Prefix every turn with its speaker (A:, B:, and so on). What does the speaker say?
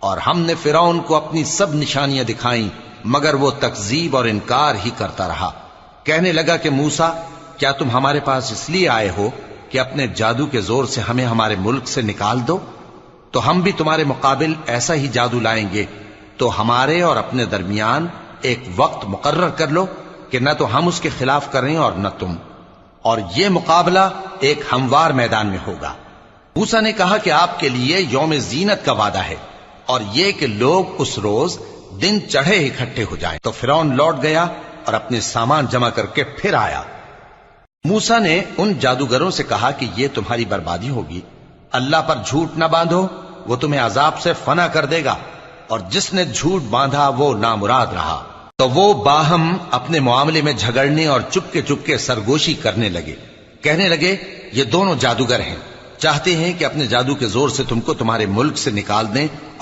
A: اور ہم نے فرعون کو اپنی سب نشانیاں دکھائیں مگر وہ تکذیب اور انکار ہی کرتا رہا۔ کہنے لگا کہ موسیٰ، کیا تم ہمارے پاس اس لیے آئے ہو کہ اپنے جادو کے زور سے ہمیں ہمارے ملک سے نکال دو؟ تو ہم بھی تمہارے مقابل ایسا ہی جادو لائیں گے، تو ہمارے اور اپنے درمیان ایک وقت مقرر کر لو کہ نہ تو ہم اس کے خلاف کریں اور نہ تم، اور یہ مقابلہ ایک ہموار میدان میں ہوگا۔ موسیٰ نے کہا کہ آپ کے لیے یوم زینت کا وعدہ ہے، اور یہ کہ لوگ اس روز دن چڑھے اکٹھے ہو جائیں۔ تو فرعون لوٹ گیا اور اپنے سامان جمع کر کے پھر آیا۔ موسیٰ نے ان جادوگروں سے کہا کہ یہ تمہاری بربادی ہوگی، اللہ پر جھوٹ نہ باندھو، وہ تمہیں عذاب سے فنا کر دے گا، اور جس نے جھوٹ باندھا وہ نامراد رہا۔ تو وہ باہم اپنے معاملے میں جھگڑنے اور چپکے سرگوشی کرنے لگے۔ کہنے لگے یہ دونوں جادوگر ہیں، چاہتے ہیں کہ اپنے جادو کے زور سے تم کو تمہارے ملک سے نکال دیں